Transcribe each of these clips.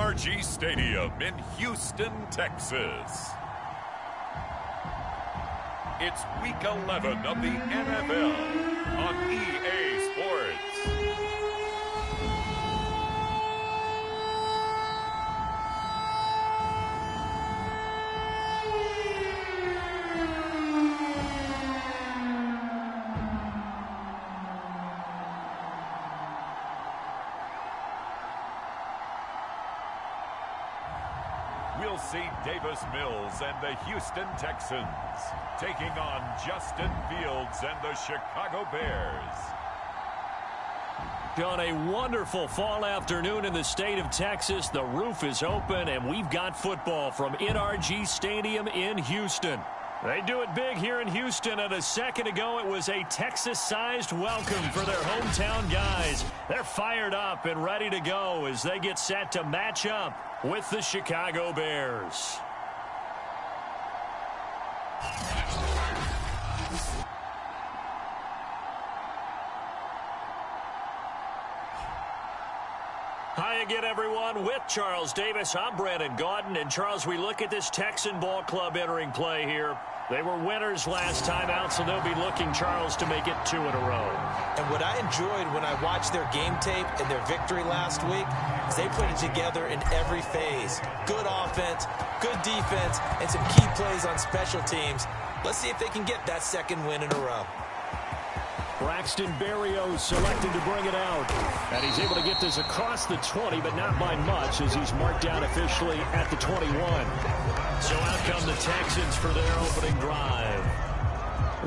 NRG Stadium in Houston, Texas. It's Week 11 of the NFL on EA Sports. We'll see Davis Mills and the Houston Texans taking on Justin Fields and the Chicago Bears. On a wonderful fall afternoon in the state of Texas, the roof is open and we've got football from NRG Stadium in Houston. They do it big here in Houston, and a second ago it was a Texas-sized welcome for their hometown guys. They're fired up and ready to go as they get set to match up with the Chicago Bears. Hi again, everyone. With Charles Davis, I'm Brandon Gaudin. And, Charles, we look at this Texan ball club entering play here. They were winners last time out, so they'll be looking, Charles, to make it 2 in a row. And what I enjoyed when I watched their game tape and their victory last week is they put it together in every phase. Good offense, good defense, and some key plays on special teams. Let's see if they can get that second win in a row. Braxton Berrios selected to bring it out. And he's able to get this across the 20, but not by much as he's marked down officially at the 21. So out come the Texans for their opening drive.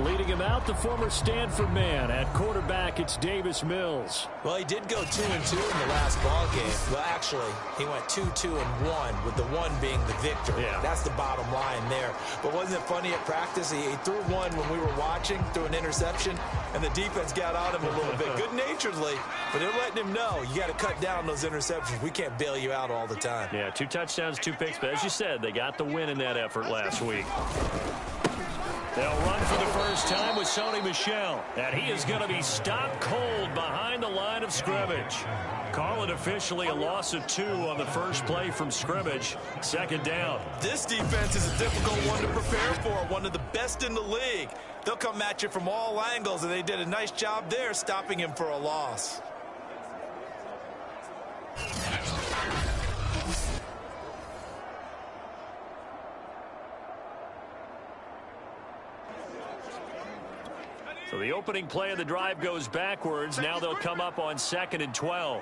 Leading him out, the former Stanford man. At quarterback, it's Davis Mills. Well, he did go 2-2 in the last ball game. Well, actually, he went 2-2-1, with the 1 being the victory. Yeah. That's the bottom line there. But wasn't it funny at practice? He threw one when we were watching, threw an interception, and the defense got on him a little bit, good-naturedly. But they're letting him know, you got to cut down those interceptions. We can't bail you out all the time. Yeah, 2 touchdowns, 2 picks. But as you said, they got the win in that effort last week. They'll run for the first time with Sony Michel. And he is going to be stopped cold behind the line of scrimmage. Call it officially a loss of 2 on the first play from scrimmage. Second down. This defense is a difficult one to prepare for, one of the best in the league. They'll come at you from all angles, and they did a nice job there stopping him for a loss. So the opening play of the drive goes backwards. Now they'll come up on 2nd and 12.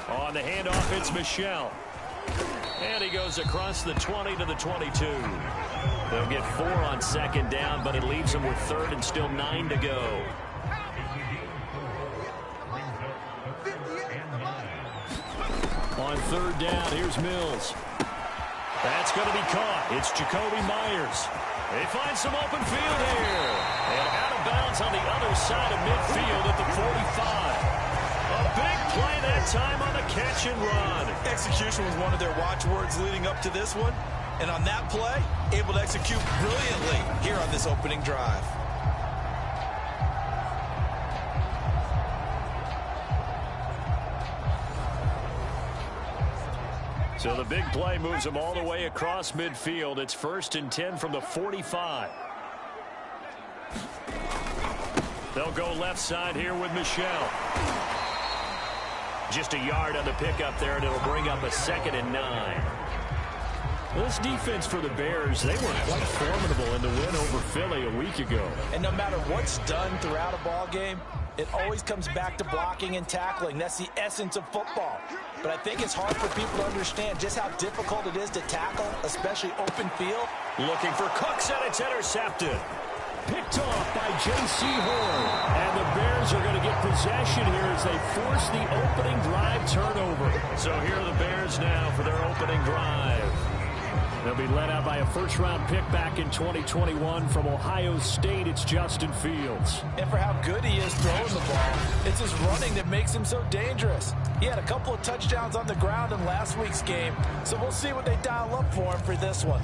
On the handoff, it's Michel. And he goes across the 20 to the 22. They'll get 4 on 2nd down, but it leaves them with 3rd and still 9 to go. On 3rd down, here's Mills. That's going to be caught. It's Jacoby Myers. They find some open field here. And out of bounds on the other side of midfield at the 45. A big play that time on the catch and run. Execution was one of their watchwords leading up to this one. And on that play, able to execute brilliantly here on this opening drive. So the big play moves them all the way across midfield. It's 1st and 10 from the 45. They'll go left side here with Michel. Just a yard on the pickup there, and it'll bring up a 2nd and 9. This defense for the Bears, they were quite formidable in the win over Philly a week ago. And no matter what's done throughout a ball game, it always comes back to blocking and tackling. That's the essence of football. But I think it's hard for people to understand just how difficult it is to tackle, especially open field. Looking for Cooks, and it's intercepted. Picked off by J.C. Horn. And the Bears are going to get possession here as they force the opening drive turnover. So here are the Bears now for their opening drive. They'll be led out by a first-round pick back in 2021 from Ohio State. It's Justin Fields. And for how good he is throwing the ball, it's his running that makes him so dangerous. He had a couple of touchdowns on the ground in last week's game, so we'll see what they dial up for him for this one.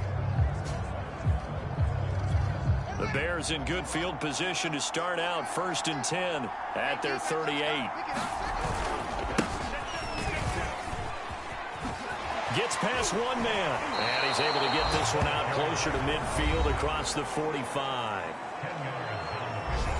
The Bears in good field position to start out 1st and 10 at their 38. Gets past one man, and he's able to get this one out closer to midfield across the 45.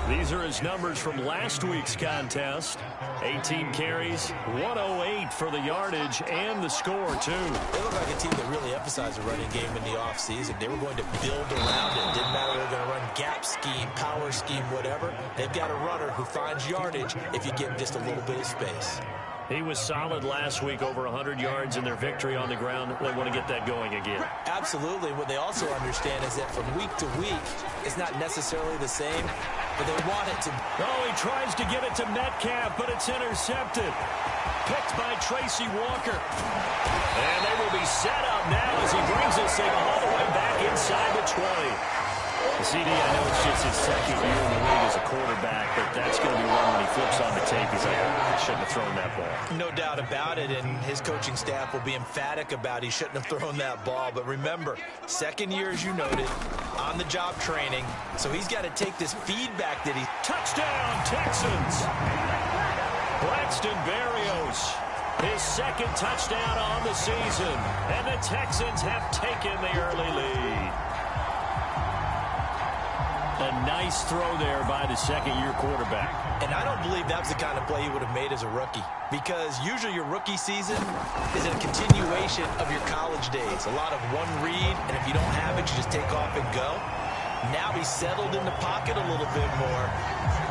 These are his numbers from last week's contest. 18 carries, 108 for the yardage, and the score, too. They look like a team that really emphasized the running game in the offseason. They were going to build around it. Didn't matter if they were going to run gap scheme, power scheme, whatever. They've got a runner who finds yardage if you give him just a little bit of space. He was solid last week, over 100 yards in their victory on the ground. They want to get that going again. Absolutely. What they also understand is that from week to week, it's not necessarily the same, but they want it to. Oh, he tries to get it to Metcalf, but it's intercepted. Picked by Tracy Walker. And they will be set up now as he brings this thing all the way back inside the 20. CD, I know it's just his second year in the league as a quarterback, but that's going to be one when he flips on the tape. He's like, I shouldn't have thrown that ball. No doubt about it, and his coaching staff will be emphatic about he shouldn't have thrown that ball. But remember, second year, as you noted, on-the-job training, so he's got to take this feedback that he... Touchdown, Texans! Braxton Berrios, his second touchdown on the season, and the Texans have taken the early lead. A nice throw there by the second-year quarterback. And I don't believe that was the kind of play he would have made as a rookie, because usually your rookie season is a continuation of your college days. A lot of one read, and if you don't have it, you just take off and go. Now he's settled in the pocket a little bit more,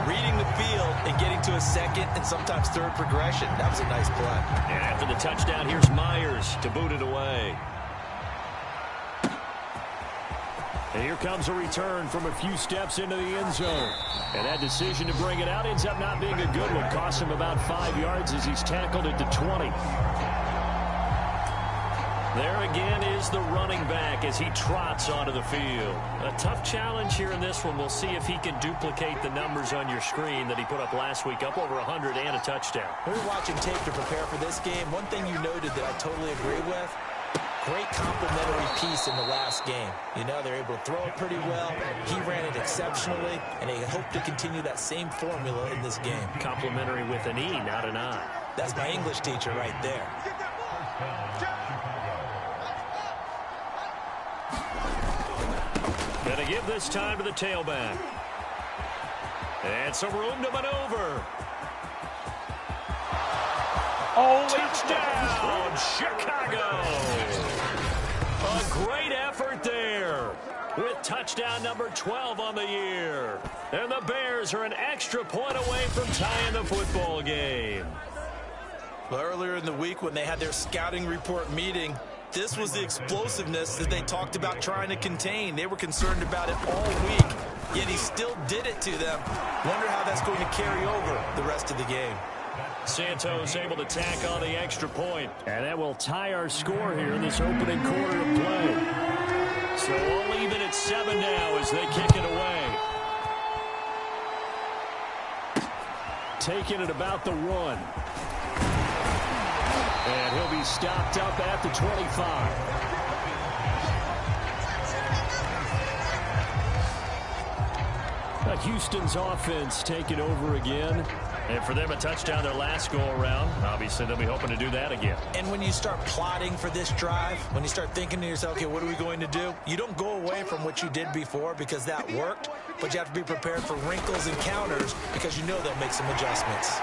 reading the field and getting to a second and sometimes third progression. That was a nice play. And after the touchdown, here's Myers to boot it away. And here comes a return from a few steps into the end zone. And that decision to bring it out ends up not being a good one. Costs him about 5 yards as he's tackled at the 20. There again is the running back as he trots onto the field. A tough challenge here in this one. We'll see if he can duplicate the numbers on your screen that he put up last week, up over 100 and a touchdown. We were watching tape to prepare for this game. One thing you noted that I totally agree with, great complimentary piece in the last game. You know, they're able to throw it pretty well. He ran it exceptionally, and they hope to continue that same formula in this game. Complimentary with an E, not an I. That's my English teacher right there. Gonna give this time to the tailback. And some room to maneuver. Oh, touchdown, Chicago! A great effort there with touchdown number 12 on the year. And the Bears are an extra point away from tying the football game. Well, earlier in the week when they had their scouting report meeting, this was the explosiveness that they talked about trying to contain. They were concerned about it all week, yet he still did it to them. Wonder how that's going to carry over the rest of the game. Santos able to tack on the extra point. And that will tie our score here in this opening quarter of play. So all even at 7 now as they kick it away. Taking it about the 1. And he'll be stopped up at the 25. Houston's offense taking over again. And for them, a touchdown their last go-around. Obviously, they'll be hoping to do that again. And when you start plotting for this drive, when you start thinking to yourself, okay, what are we going to do? You don't go away from what you did before because that worked, but you have to be prepared for wrinkles and counters because you know they'll make some adjustments.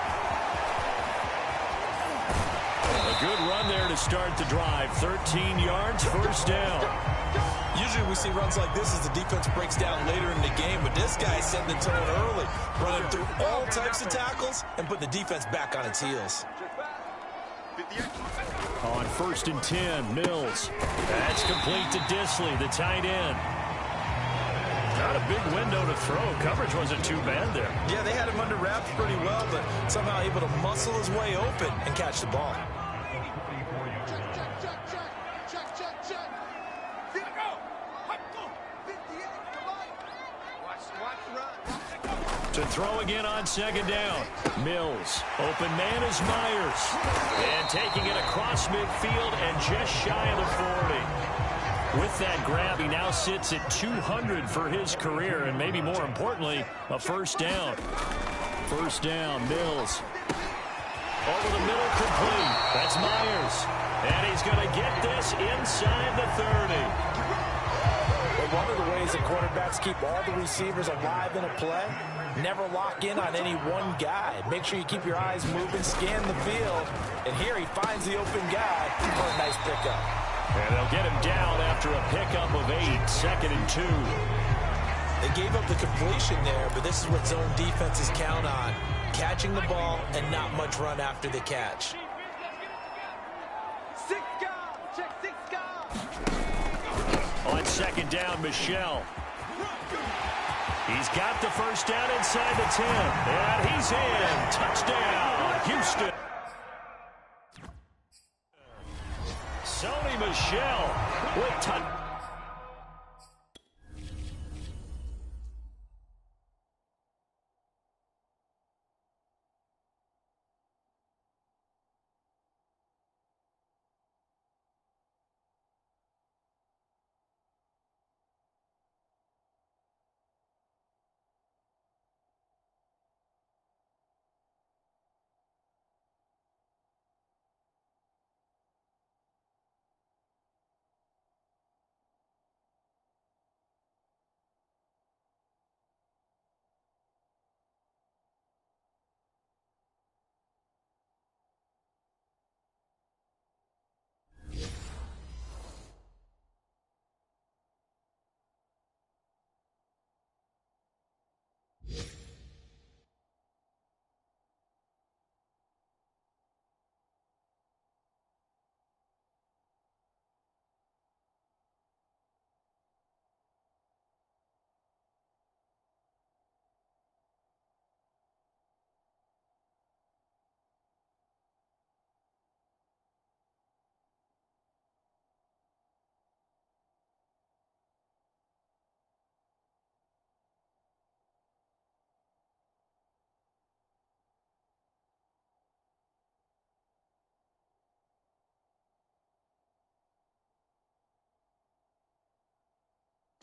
A good run there to start the drive. 13 yards, first down. Usually we see runs like this as the defense breaks down later in the game, but this guy's setting the tone early, running through all types of tackles and put the defense back on its heels. On 1st and 10, Mills. That's complete to Disley, the tight end. Not a big window to throw. Coverage wasn't too bad there. Yeah, they had him under wraps pretty well, but somehow able to muscle his way open and catch the ball. To throw again on 2nd down. Mills. Open man is Myers. And taking it across midfield and just shy of the 40. With that grab, he now sits at 200 for his career, and maybe more importantly, a first down. First down, Mills. Over the middle, complete. That's Myers. And he's going to get this inside the 30. Well, one of the ways that quarterbacks keep all the receivers alive in a play, never lock in on any one guy. Make sure you keep your eyes moving, scan the field. And here he finds the open guy for a nice pickup. And they'll get him down after a pickup of 8, 2nd and 2. They gave up the completion there, but this is what zone defenses count on. Catching the ball and not much run after the catch. 6 guard, check 6 guard. On 2nd down, Michel. He's got the first down inside the 10. And he's in. Touchdown, Houston. Sony Michel with touchdown.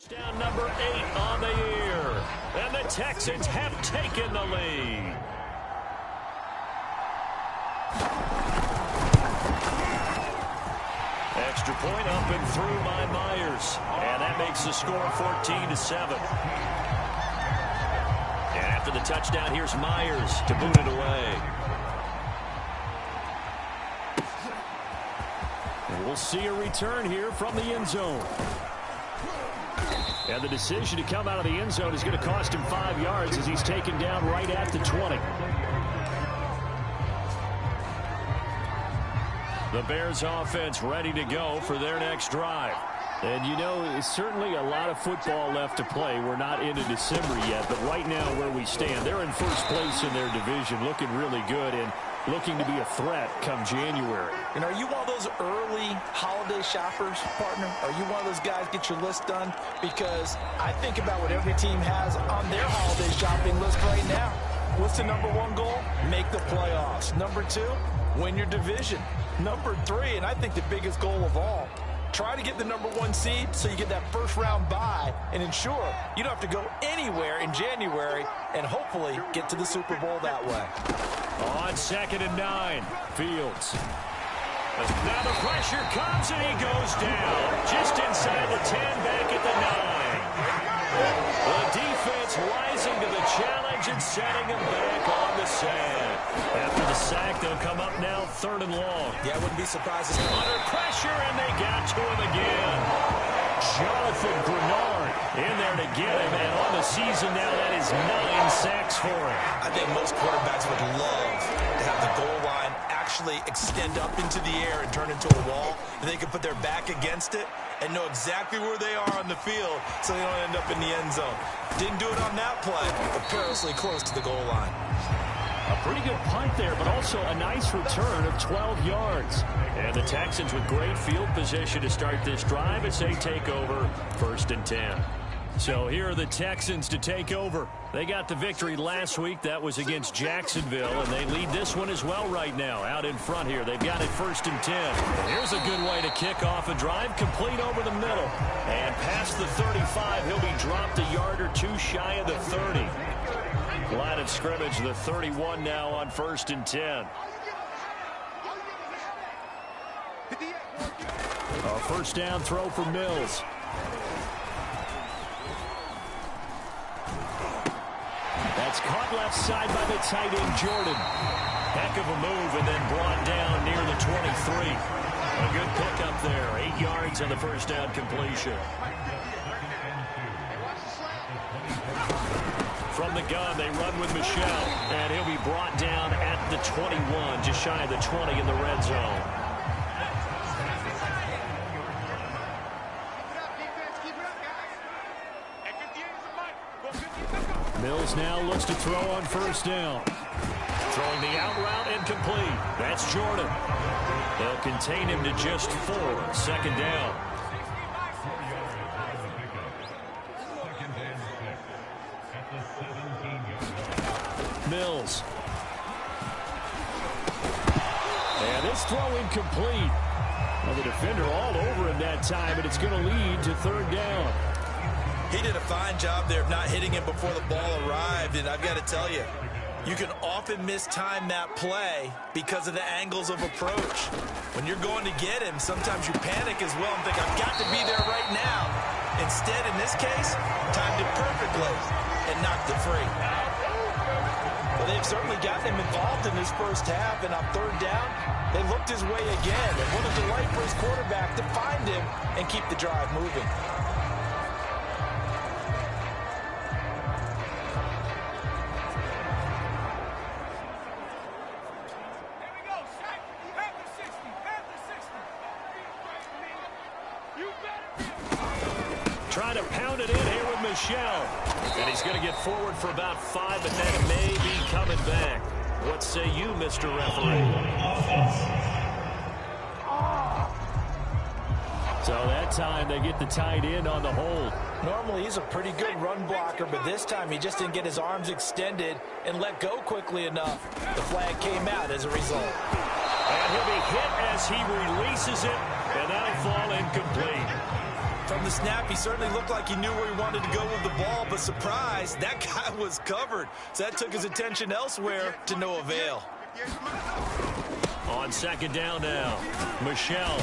Down number 8 on the year. And the Texans have taken the lead. Extra point up and through by Myers. And that makes the score 14-7. And after the touchdown, here's Myers to boot it away. And we'll see a return here from the end zone. And the decision to come out of the end zone is going to cost him 5 yards as he's taken down right at the 20. The Bears offense ready to go for their next drive. And you know, certainly a lot of football left to play. We're not into December yet, but right now where we stand, they're in first place in their division, looking really good and looking to be a threat come January. And are you one of those early holiday shoppers, partner? Are you one of those guys get your list done? Because I think about what every team has on their holiday shopping list right now. What's the number 1 goal? Make the playoffs. Number 2, win your division. Number 3, and I think the biggest goal of all, try to get the number 1 seed so you get that first round bye and ensure you don't have to go anywhere in January and hopefully get to the Super Bowl that way. On 2nd and 9, Fields. Now the pressure comes and he goes down. Just inside the 10, back at the 9. The defense rising to the challenge and setting him back on the sand. After the sack, they'll come up now 3rd and long. Yeah, I wouldn't be surprised. Under pressure, and they got to him again. Jonathan Grenard in there to get him, and on the season now, that is 9 sacks for him. I think most quarterbacks would love to have the goal line actually extend up into the air and turn into a wall, and they can put their back against it and know exactly where they are on the field so they don't end up in the end zone. Didn't do it on that play, but perilously close to the goal line. A pretty good punt there, but also a nice return of 12 yards. And the Texans with great field position to start this drive as they take over 1st and 10. So here are the Texans to take over. They got the victory last week. That was against Jacksonville, and they lead this one as well right now. Out in front here, they've got it 1st and 10. And here's a good way to kick off a drive, complete over the middle. And past the 35, he'll be dropped a yard or two shy of the 30. Line of scrimmage, the 31 now on 1st and 10. A first down throw for Mills. That's caught left side by the tight end, Jordan. Heck of a move and then brought down near the 23. A good pickup there. 8 yards on the first down completion. From the gun, they run with Michel. And he'll be brought down at the 21, just shy of the 20 in the red zone. Mills now looks to throw on first down. Throwing the out route incomplete. That's Jordan. They'll contain him to just 4. 2nd down. Mills. And this throw incomplete. Well, the defender all over him that time, but it's going to lead to 3rd down. He did a fine job there of not hitting him before the ball arrived, and I've got to tell you, you can often mistime that play because of the angles of approach. When you're going to get him, sometimes you panic as well and think, I've got to be there right now. Instead, in this case, timed it perfectly and knocked it free. Well, they've certainly gotten him involved in this first half, and on 3rd down, they looked his way again. And what a delight for his quarterback to find him and keep the drive moving. Trying to pound it in here with Michel. And he's going to get forward for about 5, but that may be coming back. What say you, Mr. Referee? So that time they get the tight end on the hold. Normally he's a pretty good run blocker, but this time he just didn't get his arms extended and let go quickly enough. The flag came out as a result. And he'll be hit as he releases it, and that'll fall incomplete. From the snap, he certainly looked like he knew where he wanted to go with the ball, but surprise, that guy was covered. So that took his attention elsewhere to no avail. On 2nd down now, Michel.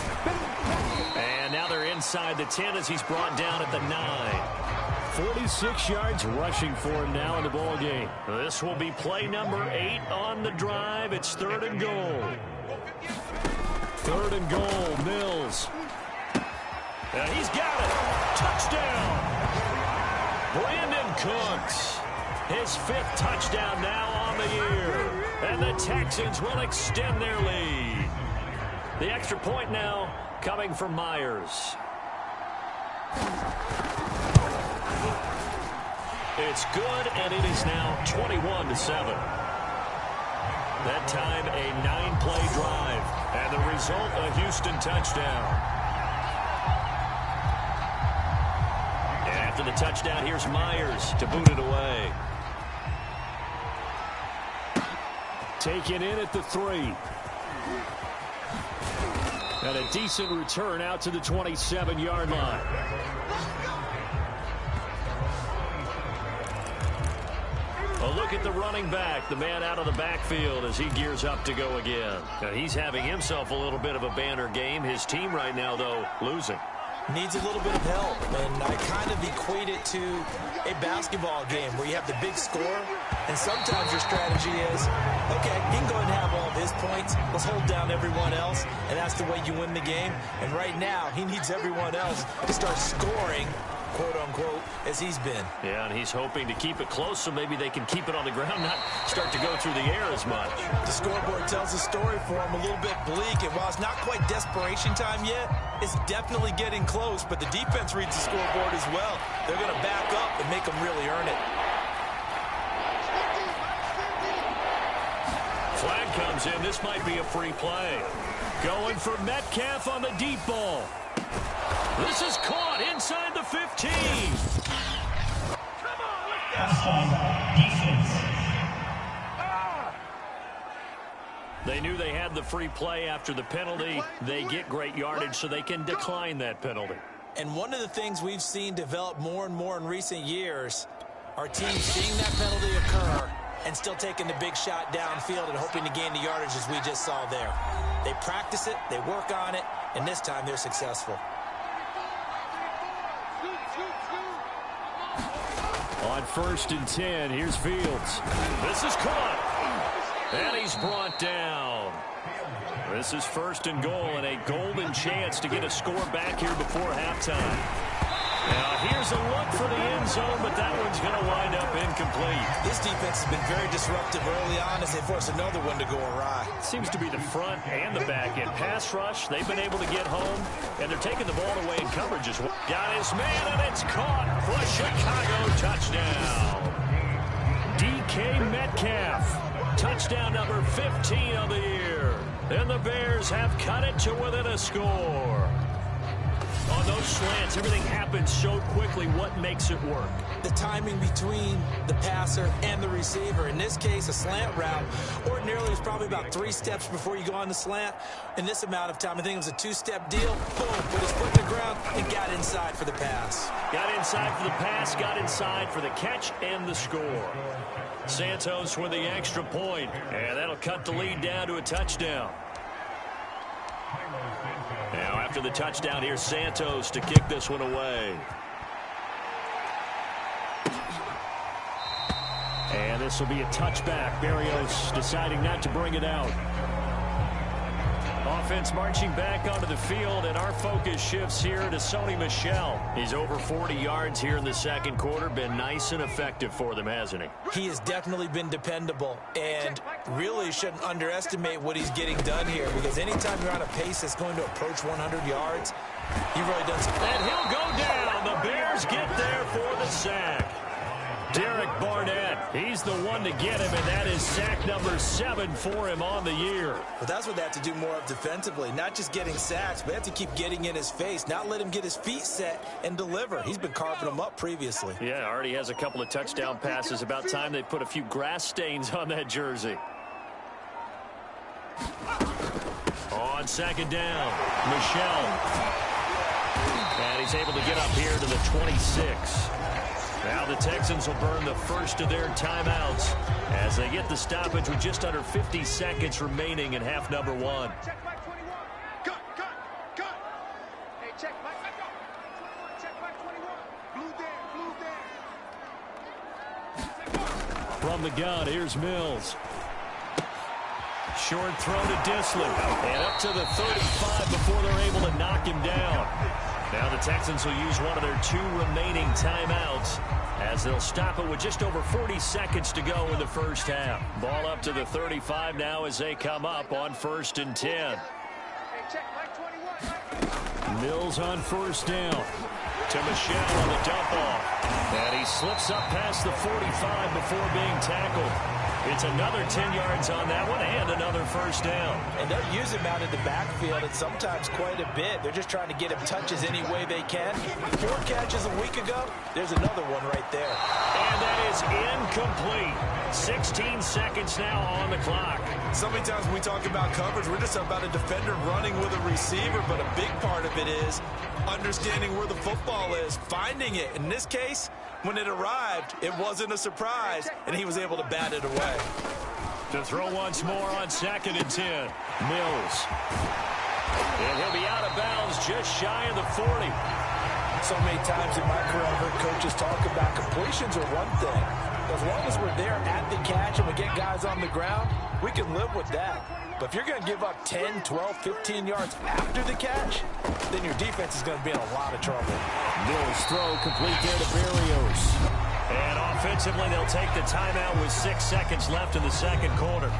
And now they're inside the 10 as he's brought down at the 9. 46 yards rushing for him now in the ball game. This will be play number 8 on the drive. It's 3rd and goal. 3rd and goal, Mills. And he's got it. Touchdown. Brandon Cooks. His 5th touchdown now on the year. And the Texans will extend their lead. The extra point now coming from Myers. It's good, and it is now 21-7. That time a 9-play drive. And the result, a Houston touchdown. After the touchdown, here's Myers to boot it away. Taken in at the 3. And a decent return out to the 27-yard line. A look at the running back, the man out of the backfield as he gears up to go again. And he's having himself a little bit of a banner game. His team right now, though, losing. Needs a little bit of help, and I kind of equate it to a basketball game where you have the big score, and sometimes your strategy is, okay, he can go ahead and have all of his points, let's hold down everyone else, and that's the way you win the game. And right now, he needs everyone else to start scoring, quote-unquote, as he's been. Yeah, and he's hoping to keep it close so maybe they can keep it on the ground, not start to go through the air as much. The scoreboard tells a story for him, a little bit bleak, and while it's not quite desperation time yet, it's definitely getting close, but the defense reads the scoreboard as well. They're going to back up and make them really earn it. Flag comes in. This might be a free play. Going for Metcalf on the deep ball. This is caught inside the 15. Come on, let's go. Defense. They knew they had the free play after the penalty. They get great yardage so they can decline that penalty. And one of the things we've seen develop more and more in recent years are teams seeing that penalty occur and still taking the big shot downfield and hoping to gain the yardage as we just saw there. They practice it, they work on it, and this time they're successful. On 1st and 10, here's Fields. This is caught. And he's brought down. This is 1st and goal and a golden chance to get a score back here before halftime. Now here's a look for the end zone, but that one's going to wind up incomplete. This defense has been very disruptive early on as they force another one to go awry. Seems to be the front and the back end. Pass rush, they've been able to get home, and they're taking the ball away in coverage as well. Got his man, and it's caught for a Chicago touchdown. DK Metcalf. Touchdown number 15 of the year. And the Bears have cut it to within a score. On those slants, everything happens so quickly. What makes it work? The timing between the passer and the receiver. In this case, a slant route ordinarily is probably about 3 steps before you go on the slant. In this amount of time, I think it was a 2-step deal. Boom, put his foot in the ground and got inside for the pass. Got inside for the pass, got inside for the catch and the score. Santos with the extra point, and that'll cut the lead down to a touchdown. Now after the touchdown, here's Santos to kick this one away. And this will be a touchback. Berrios deciding not to bring it out. Offense marching back onto the field, and our focus shifts here to Sony Michel. He's over 40 yards here in the second quarter. Been nice and effective for them, hasn't he? He has definitely been dependable, and really shouldn't underestimate what he's getting done here, because anytime you're on a pace that's going to approach 100 yards, he really does. And he'll go down. The Bears get there for the sack. Derek Barnett, he's the one to get him, and that is sack number 7 for him on the year. But that's what they have to do more of defensively, not just getting sacks, but they have to keep getting in his face, not let him get his feet set and deliver. He's been carving them up previously. Yeah, already has a couple of touchdown passes. About time they put a few grass stains on that jersey. On 2nd down, Michel. And he's able to get up here to the 26. Now the Texans will burn the first of their timeouts as they get the stoppage with just under 50 seconds remaining in half number 1. Check back 21. Cut. Hey, check back. Check back 21. Blue there. From the gun, here's Mills. Short throw to Dissly. And up to the 35 before they're able to knock him down. Now the Texans will use one of their 2 remaining timeouts as they'll stop it with just over 40 seconds to go in the first half. Ball up to the 35 now as they come up on 1st and 10. Hey, check back 21. Mills on 1st down. To Michel on the dump off. And he slips up past the 45 before being tackled. It's another 10 yards on that one and another first down. And they'll use him out in the backfield, and sometimes quite a bit. They're just trying to get him touches any way they can. 4 catches a week ago, there's another one right there. And that is incomplete. 16 seconds now on the clock. So many times when we talk about coverage, we're just about a defender running with a receiver, but a big part of it is understanding where the football is, finding it. In this case, when it arrived, it wasn't a surprise, and he was able to bat it away. To throw once more on 2nd and 10. Mills. And he'll be out of bounds just shy of the 40. So many times in my career, I've heard coaches talk about completions are one thing. As long as we're there at the catch and we get guys on the ground, we can live with that. But if you're going to give up 10, 12, 15 yards after the catch, then your defense is going to be in a lot of trouble. Mills throw complete there to Berrios. And offensively, they'll take the timeout with 6 seconds left in the second quarter.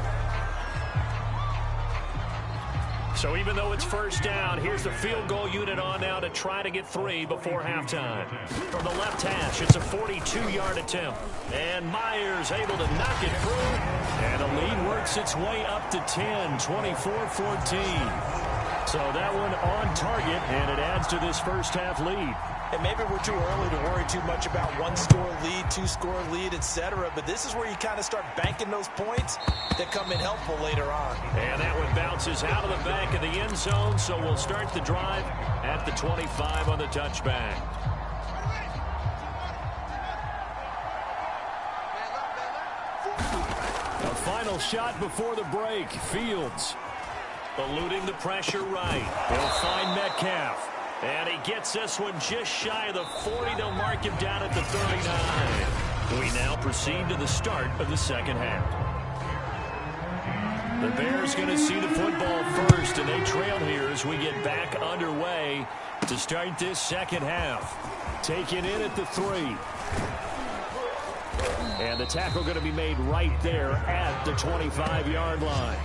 So even though it's first down, here's the field goal unit on now to try to get 3 before halftime. From the left hash, it's a 42-yard attempt. And Myers able to knock it through. And the lead works its way up to 10, 24-14. So that one on target, and it adds to this first half lead. And maybe we're too early to worry too much about one-score lead, two-score lead, etc. But this is where you kind of start banking those points that come in helpful later on. And that one bounces out of the back of the end zone, so we'll start the drive at the 25 on the touchback. A final shot before the break. Fields eluding the pressure right. He'll find Metcalf. And he gets this one just shy of the 40. They'll mark him down at the 39. We now proceed to the start of the second half. The Bears going to see the football first, and they trail here as we get back underway to start this second half. Taken in at the 3. And the tackle going to be made right there at the 25-yard line.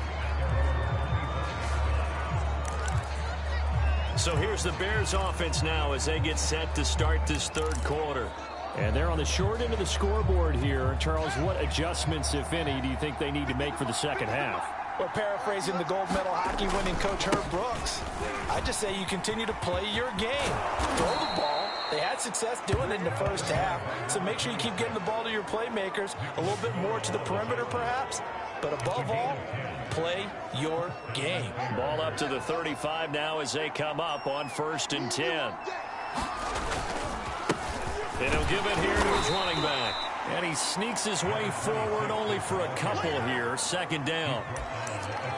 So here's the Bears offense now as they get set to start this third quarter. And they're on the short end of the scoreboard here. Charles, what adjustments, if any, do you think they need to make for the second half? Well, paraphrasing the gold medal hockey winning coach Herb Brooks, I just say you continue to play your game. Throw the ball. They had success doing it in the first half, so make sure you keep getting the ball to your playmakers, a little bit more to the perimeter perhaps, but above all, play your game. Ball up to the 35 now as they come up on 1st and 10. And he'll give it here to his running back. And he sneaks his way forward only for a couple here. Second down.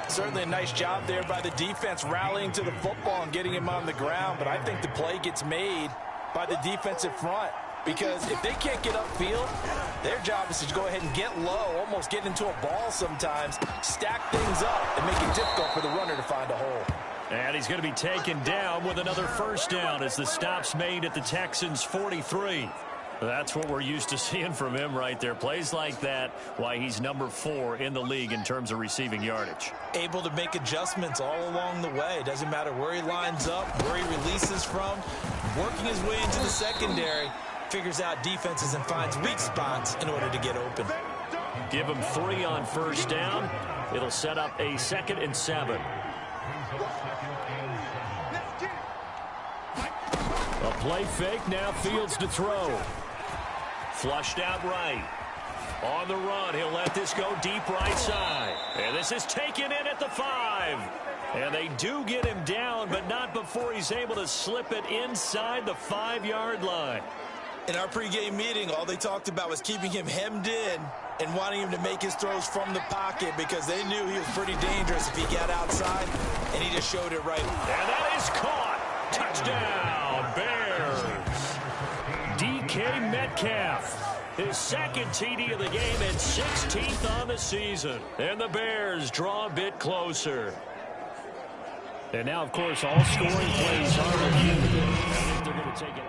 Certainly a nice job there by the defense rallying to the football and getting him on the ground, but I think the play gets made by the defensive front. Because if they can't get upfield, their job is to go ahead and get low, almost get into a ball sometimes, stack things up, and make it difficult for the runner to find a hole. And he's going to be taken down with another first down as the stop's made at the Texans' 43. That's what we're used to seeing from him right there. Plays like that, why he's number 4 in the league in terms of receiving yardage. Able to make adjustments all along the way. Doesn't matter where he lines up, where he releases from, working his way into the secondary. Figures out defenses and finds weak spots in order to get open. Give him 3 on first down. It'll set up a 2nd and 7. A play fake, now Fields to throw. Flushed out right. On the run, he'll let this go deep right side. And this is taken in at the 5. And they do get him down, but not before he's able to slip it inside the 5-yard line. In our pregame meeting, all they talked about was keeping him hemmed in and wanting him to make his throws from the pocket because they knew he was pretty dangerous if he got outside, and he just showed it right. And that is caught. Touchdown, Bears. DK Metcalf, his 2nd TD of the game and 16th on the season. And the Bears draw a bit closer. And now, of course, all scoring plays are reviewed. I think they're going to take it.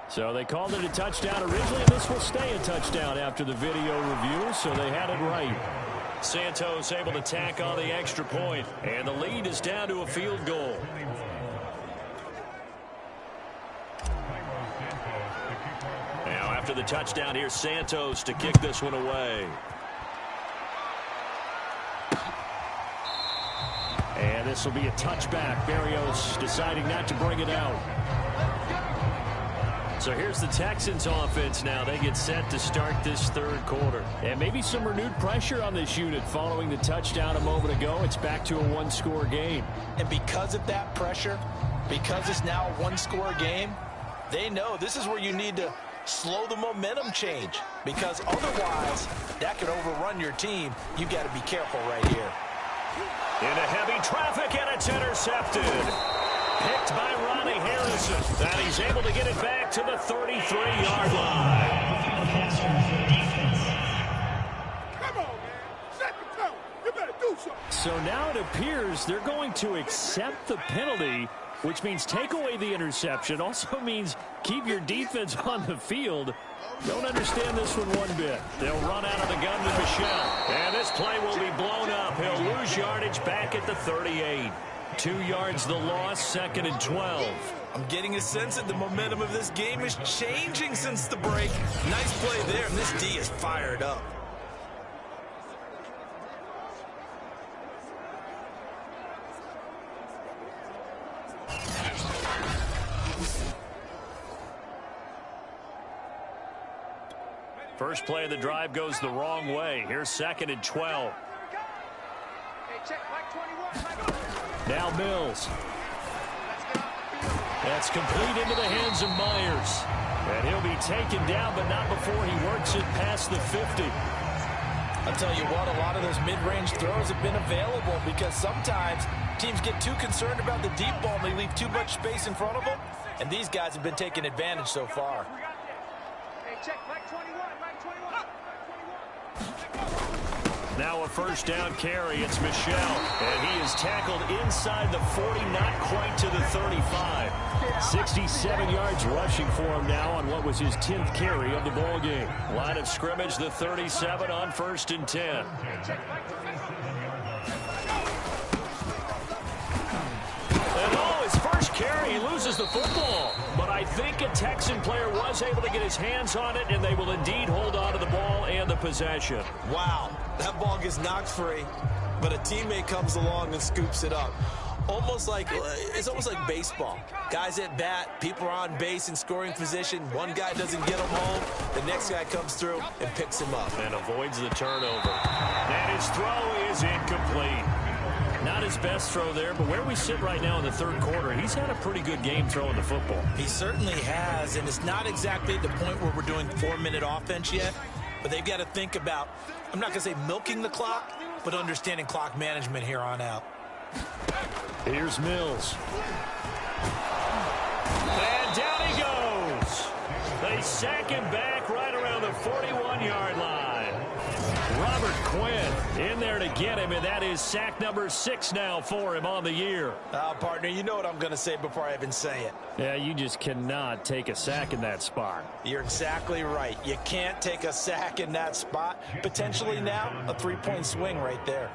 So they called it a touchdown originally, and this will stay a touchdown after the video review, so they had it right. Santos able to tack on the extra point, and the lead is down to a field goal. Now after the touchdown, here's Santos to kick this one away. And this will be a touchback. Barrios deciding not to bring it out. So here's the Texans offense now. They get set to start this third quarter. And maybe some renewed pressure on this unit following the touchdown a moment ago. It's back to a 1-score game. And because of that pressure, because it's now a 1-score game, they know this is where you need to slow the momentum change. Because otherwise, that could overrun your team. You've got to be careful right here. Into heavy traffic, and it's intercepted. Picked by Ronnie Harrison. And he's able to get it back to the 33-yard line. Come on, man. Set the tone. You better do something. So now it appears they're going to accept the penalty, which means take away the interception. Also means keep your defense on the field. Don't understand this one bit. They'll run out of the gun with Michel. And this play will be blown up. He'll lose yardage back at the 38. 2 yards the loss, 2nd and 12. I'm getting a sense that the momentum of this game is changing since the break. Nice play there, and this D is fired up. First play of the drive goes the wrong way. Here's 2nd and 12. Now Mills. That's complete into the hands of Myers. And he'll be taken down, but not before he works it past the 50. I'll tell you what, a lot of those mid-range throws have been available because sometimes teams get too concerned about the deep ball and they leave too much space in front of them. And these guys have been taking advantage so far. Now a first down carry. It's Michel. And he is tackled inside the 40, not quite to the 35. 67 yards rushing for him now on what was his 10th carry of the ball game. Line of scrimmage, the 37 on 1st and 10. His first carry, he loses the football. But I think a Texan player was able to get his hands on it, and they will indeed hold on to the ball and the possession. Wow, that ball gets knocked free, but a teammate comes along and scoops it up. It's almost like baseball. Guys at bat, people are on base in scoring position. One guy doesn't get him home. The next guy comes through and picks him up. And avoids the turnover. And his throw is incomplete. Not his best throw there, but where we sit right now in the 3rd quarter, he's had a pretty good game throwing the football. He certainly has, and it's not exactly at the point where we're doing 4-minute offense yet, but they've got to think about, I'm not going to say milking the clock, but understanding clock management here on out. Here's Mills. And down he goes. They sack him back right around the 41-yard line. Robert Quinn in there to get him, and that is sack number 6 now for him on the year. Partner, you know what I'm going to say before I even say it. Yeah, you just cannot take a sack in that spot. You're exactly right. You can't take a sack in that spot. Potentially now a 3-point swing right there.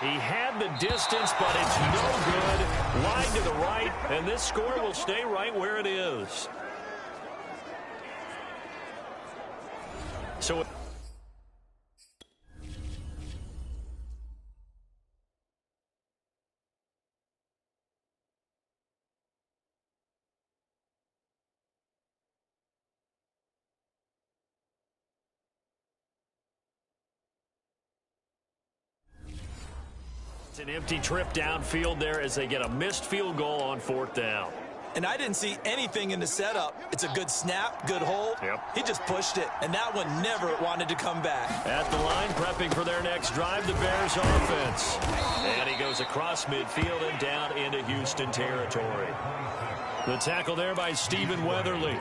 He had the distance, but it's no good. Wide to the right, and this score will stay right where it is. So it's an empty trip downfield there as they get a missed field goal on 4th down. And I didn't see anything in the setup. It's a good snap, good hold. Yep. He just pushed it, and that one never wanted to come back. At the line, prepping for their next drive, the Bears offense. And he goes across midfield and down into Houston territory. The tackle there by Stephen Weatherly.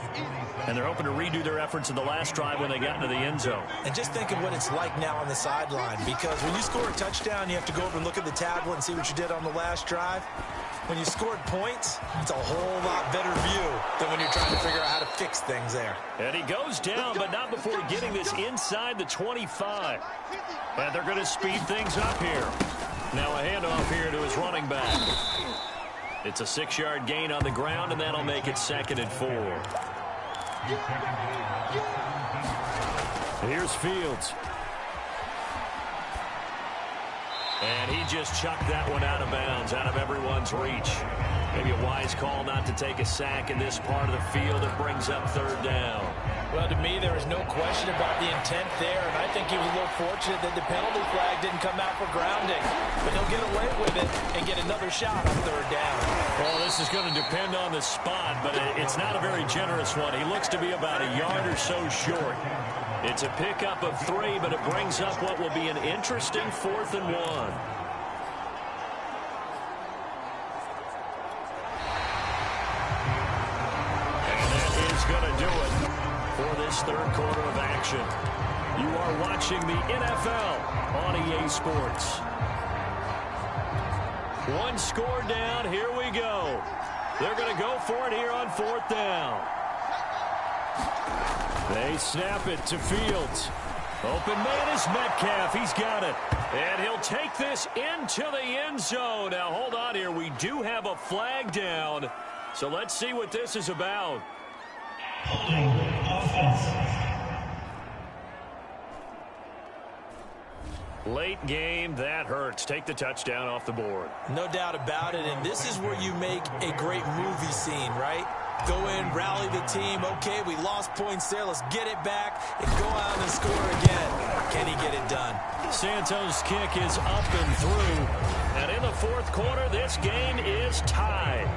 And they're hoping to redo their efforts in the last drive when they got into the end zone. And just think of what it's like now on the sideline, because when you score a touchdown, you have to go over and look at the tablet and see what you did on the last drive. When you scored points, it's a whole lot better view than when you're trying to figure out how to fix things there. And he goes down, but not before getting this inside the 25. And they're going to speed things up here. Now a handoff here to his running back. It's a 6-yard gain on the ground, and that'll make it 2nd and 4. Here's Fields. And he just chucked that one out of bounds, out of everyone's reach. Maybe a wise call not to take a sack in this part of the field. It brings up 3rd down. Well, to me, there is no question about the intent there, and I think he was a little fortunate that the penalty flag didn't come out for grounding. But he'll get away with it and get another shot on 3rd down. Well, this is going to depend on the spot, but it's not a very generous one. He looks to be about a yard or so short. It's a pickup of 3, but it brings up what will be an interesting 4th and 1. And that is going to do it for this 3rd quarter of action. You are watching the NFL on EA Sports. 1 score down. Here we go. They're going to go for it here on 4th down. They snap it to Fields. Open man is Metcalf. He's got it. And he'll take this into the end zone. Now, hold on here. We do have a flag down. So let's see what this is about. Holding offense. Late game, that hurts. Take the touchdown off the board. No doubt about it, and this is where you make a great movie scene, right? Go in, rally the team. Okay, we lost points there. Let's get it back and go out and score again. Can he get it done? Santos' kick is up and through. And in the fourth quarter, this game is tied.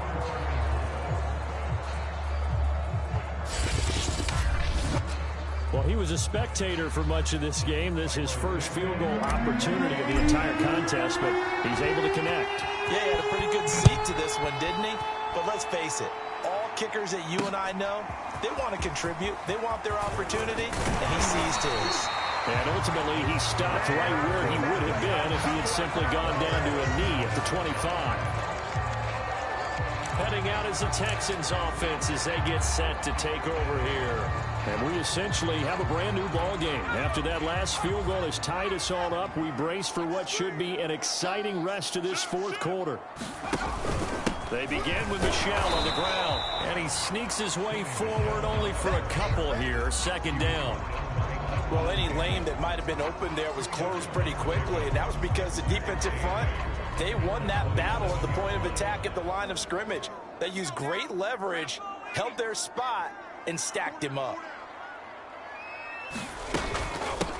Well, he was a spectator for much of this game. This is his first field goal opportunity of the entire contest, but he's able to connect. Yeah, he had a pretty good seat to this one, didn't he? But let's face it, all kickers that you and I know, they want to contribute. They want their opportunity, and he seized his. And ultimately, he stopped right where he would have been if he had simply gone down to a knee at the 25. Heading out is the Texans offense as they get set to take over here. And we essentially have a brand new ball game. After that last field goal has tied us all up, we brace for what should be an exciting rest of this fourth quarter. They begin with Michel on the ground, and he sneaks his way forward only for a couple here. Second down. Well, any lane that might have been open there was closed pretty quickly, and that was because the defensive front, they won that battle at the point of attack at the line of scrimmage. They used great leverage, held their spot, and stacked him up.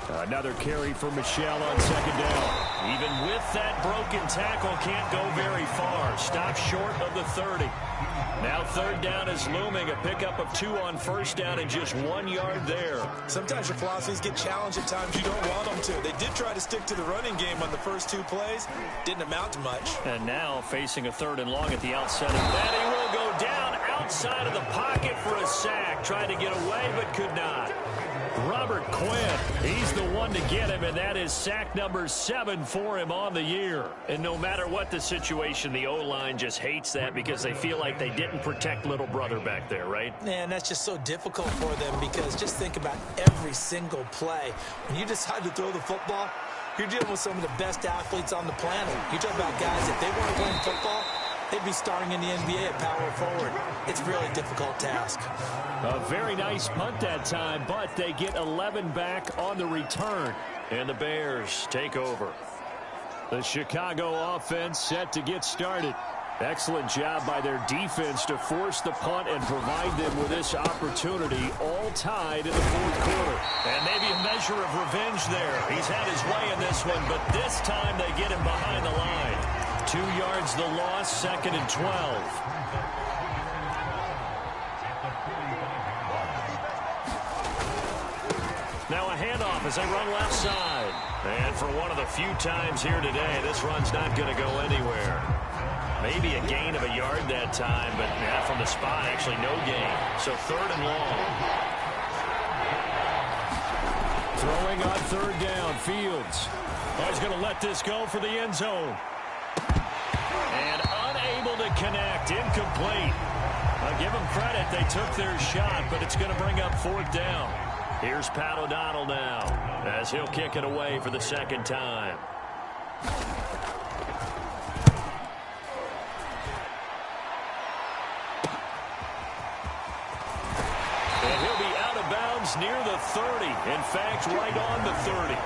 Another carry for Michel on second down. Even with that broken tackle, can't go very far. Stopped short of the 30. Now third down is looming. A pickup of 2 on first down and just 1 yard there. Sometimes your philosophies get challenged at times you don't want them to. They did try to stick to the running game on the first 2 plays. Didn't amount to much. And now facing a third and long at the outset of that. He will go down outside of the pocket for a sack. Tried to get away but could not. Robert Quinn, he's the one to get him, and that is sack number 7 for him on the year. And no matter what the situation, the O-line just hates that because they feel like they didn't protect little brother back there, right? Man, that's just so difficult for them because just think about every single play. When you decide to throw the football, you're dealing with some of the best athletes on the planet. You talk about guys, if they weren't playing football, they'd be starting in the NBA at power forward. It's a really difficult task. A very nice punt that time, but they get 11 back on the return. And the Bears take over. The Chicago offense set to get started. Excellent job by their defense to force the punt and provide them with this opportunity, all tied in the fourth quarter. And maybe a measure of revenge there. He's had his way in this one, but this time they get him behind the line. 2 yards the loss, second and 12. Now a handoff as they run left side. And for one of the few times here today, this run's not going to go anywhere. Maybe a gain of a yard that time, but from the spot, actually no gain. So third and long. Throwing on third down, Fields. He's going to let this go for the end zone. And unable to connect, incomplete. I'll give them credit, they took their shot, but it's going to bring up fourth down. Here's Pat O'Donnell now, as he'll kick it away for the second time. And he'll be out of bounds near the 30. In fact, right on the 30.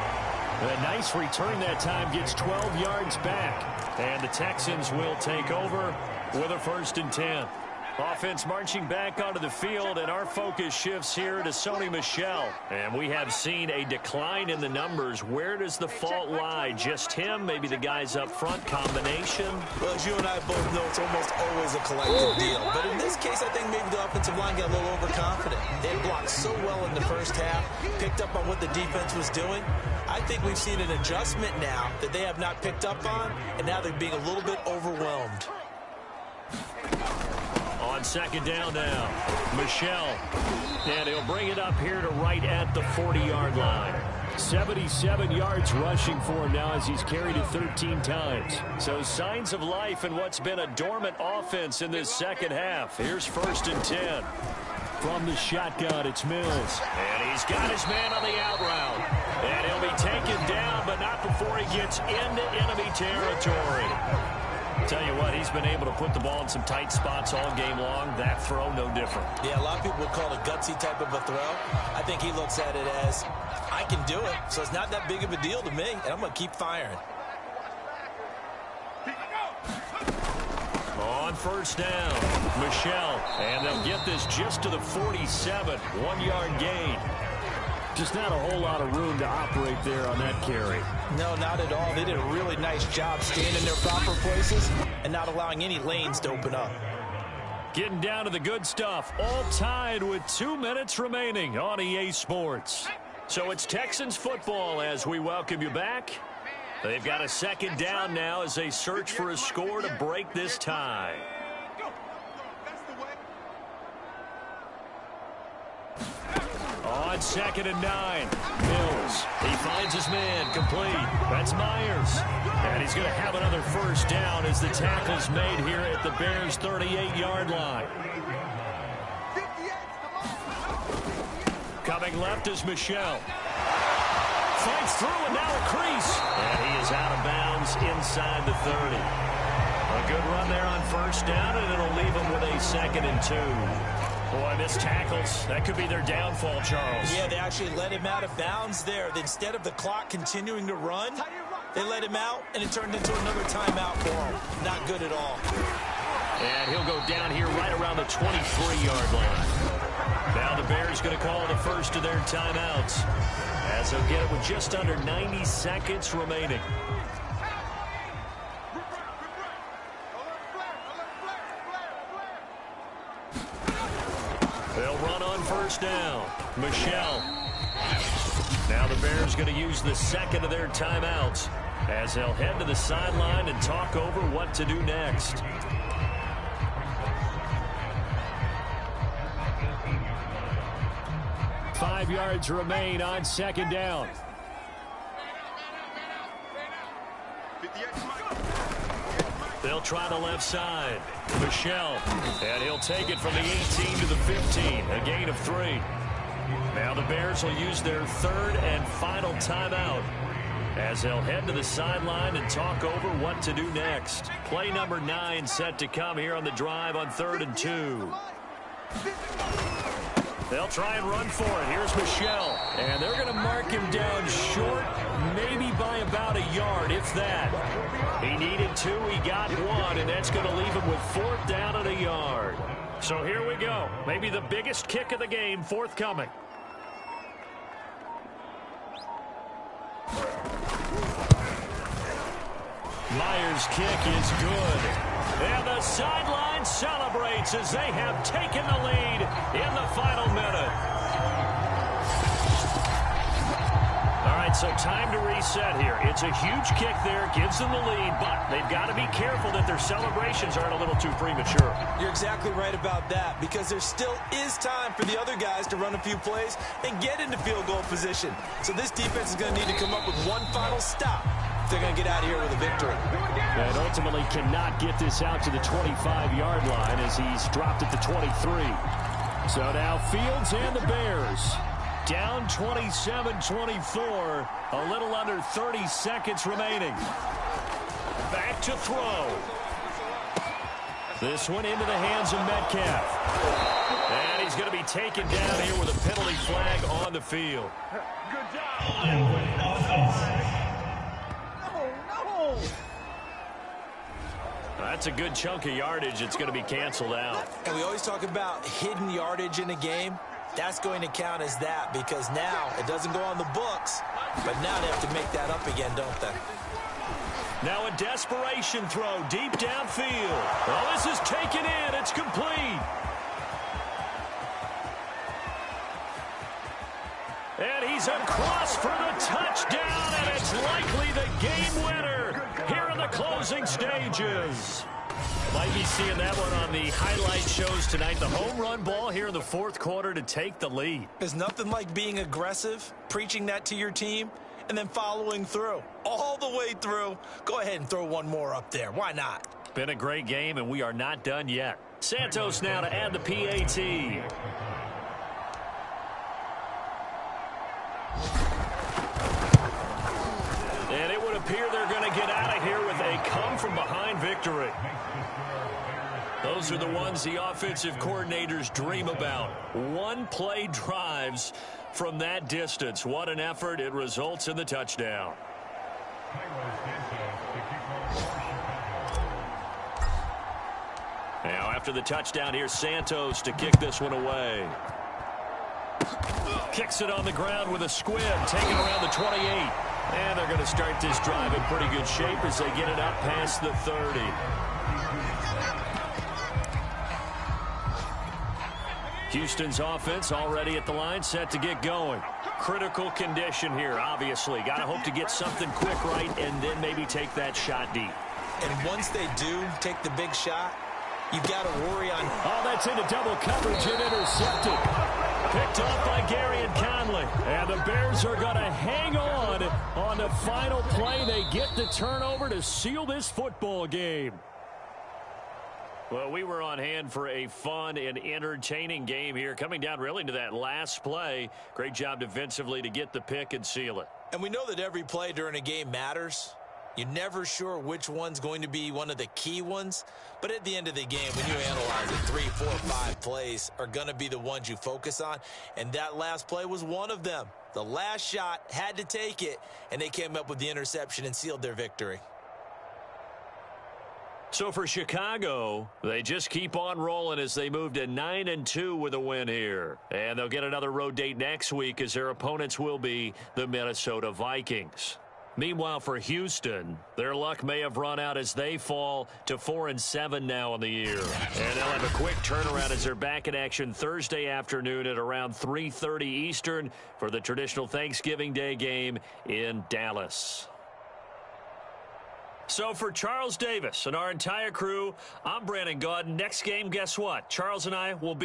A nice return that time, gets 12 yards back. And the Texans will take over with a 1st and 10. Offense marching back onto the field, and our focus shifts here to Sony Michel. And we have seen a decline in the numbers. Where does the fault lie? Just him? Maybe the guys up front? Combination? Well, as you and I both know, it's almost always a collective deal. But in this case, I think maybe the offensive line got a little overconfident. They blocked so well in the first half, picked up on what the defense was doing. I think we've seen an adjustment now that they have not picked up on, and now they're being a little bit overwhelmed. On second down now, Michel. And he'll bring it up here to right at the 40-yard line. 77 yards rushing for him now as he's carried it 13 times. So signs of life in what's been a dormant offense in this second half. Here's 1st and 10. From the shotgun, it's Mills. And he's got his man on the out route. And he'll be taken down, but not before he gets into enemy territory. Tell you what, he's been able to put the ball in some tight spots all game long. That throw, no different. Yeah, a lot of people would call it a gutsy type of a throw. I think he looks at it as, I can do it, so it's not that big of a deal to me, and I'm going to keep firing. On first down, Michel, and they'll get this just to the 47, 1-yard gain. Just not a whole lot of room to operate there on that carry. No, not at all. They did a really nice job staying in their proper places and not allowing any lanes to open up. Getting down to the good stuff, all tied with 2 minutes remaining on EA Sports. So it's Texans football as we welcome you back. They've got a second down now as they search for a score to break this tie. On 2nd and 9, Mills. He finds his man, complete. That's Myers. And he's going to have another first down as the tackle's made here at the Bears' 38-yard line. Coming left is Michel. Fights through and now a crease. And he is out of bounds inside the 30. A good run there on first down, and it'll leave him with a 2nd and 2. Boy, missed tackles. That could be their downfall, Charles. Yeah, they actually let him out of bounds there. Instead of the clock continuing to run, they let him out, and it turned into another timeout for him. Not good at all. And he'll go down here right around the 23-yard line. Now the Bears going to call the first of their timeouts, as they'll get it with just under 90 seconds remaining. They'll run on first down. Michel. Now the Bears going to use the second of their timeouts as they'll head to the sideline and talk over what to do next. Five yards remain on 2nd down. They'll try the left side. Michel, and he'll take it from the 18 to the 15, a gain of 3. Now the Bears will use their 3rd and final timeout as they'll head to the sideline and talk over what to do next. Play number 9 set to come here on the drive on 3rd and 2. They'll try and run for it. Here's Michel, and they're going to mark him down short, maybe by about a yard, if that. He needed 2, he got 1, and that's going to leave him with 4th down and a yard. So here we go. Maybe the biggest kick of the game forthcoming. Myers' kick is good. And the sideline celebrates as they have taken the lead in the final minute. All right, so time to reset here. It's a huge kick there, gives them the lead, but they've got to be careful that their celebrations aren't a little too premature. You're exactly right about that, because there still is time for the other guys to run a few plays and get into field goal position. So this defense is going to need to come up with one final stop if they're going to get out of here with a victory. And ultimately cannot get this out to the 25-yard line as he's dropped at the 23. So now Fields and the Bears down 27-24, a little under 30 seconds remaining. Back to throw. This one into the hands of Metcalf. And he's going to be taken down here with a penalty flag on the field. Good job. That's a good chunk of yardage. It's going to be canceled out. And we always talk about hidden yardage in a game. That's going to count as that, because now it doesn't go on the books, but now they have to make that up again, don't they? Now a desperation throw deep downfield. Oh, this is taken in. It's complete. And he's across for the touchdown, and it's likely the game winner here in the closing stages. Might be seeing that one on the highlight shows tonight. The home run ball here in the 4th quarter to take the lead. There's nothing like being aggressive, preaching that to your team, and then following through. All the way through. Go ahead and throw one more up there. Why not? Been a great game, and we are not done yet. Santos now to add the PAT. appear they're going to get out of here with a come-from-behind victory. Those are the ones the offensive coordinators dream about. One-play drives from that distance. What an effort. It results in the touchdown. Now, after the touchdown, here's Santos to kick this one away. Kicks it on the ground with a squib, taking around the 28. And they're going to start this drive in pretty good shape as they get it up past the 30. Houston's offense already at the line, set to get going. Critical condition here, obviously. Got to hope to get something quick right and then maybe take that shot deep. And once they do take the big shot, you've got to worry on... Oh, that's into double coverage and intercepted. Picked off by Gary and Conley. And the Bears are going to hang on the final play. They get the turnover to seal this football game. Well, we were on hand for a fun and entertaining game here. Coming down really to that last play. Great job defensively to get the pick and seal it. And we know that every play during a game matters. You're never sure which one's going to be one of the key ones. But at the end of the game, when you analyze it, 3, 4, 5 plays are going to be the ones you focus on. And that last play was one of them. The last shot had to take it, and they came up with the interception and sealed their victory. So for Chicago, they just keep on rolling as they move to 9-2 with a win here. And they'll get another road date next week as their opponents will be the Minnesota Vikings. Meanwhile, for Houston, their luck may have run out as they fall to 4-7 now on the year. And they'll have a quick turnaround as they're back in action Thursday afternoon at around 3:30 Eastern for the traditional Thanksgiving Day game in Dallas. So for Charles Davis and our entire crew, I'm Brandon Gaudin. Next game, guess what? Charles and I will be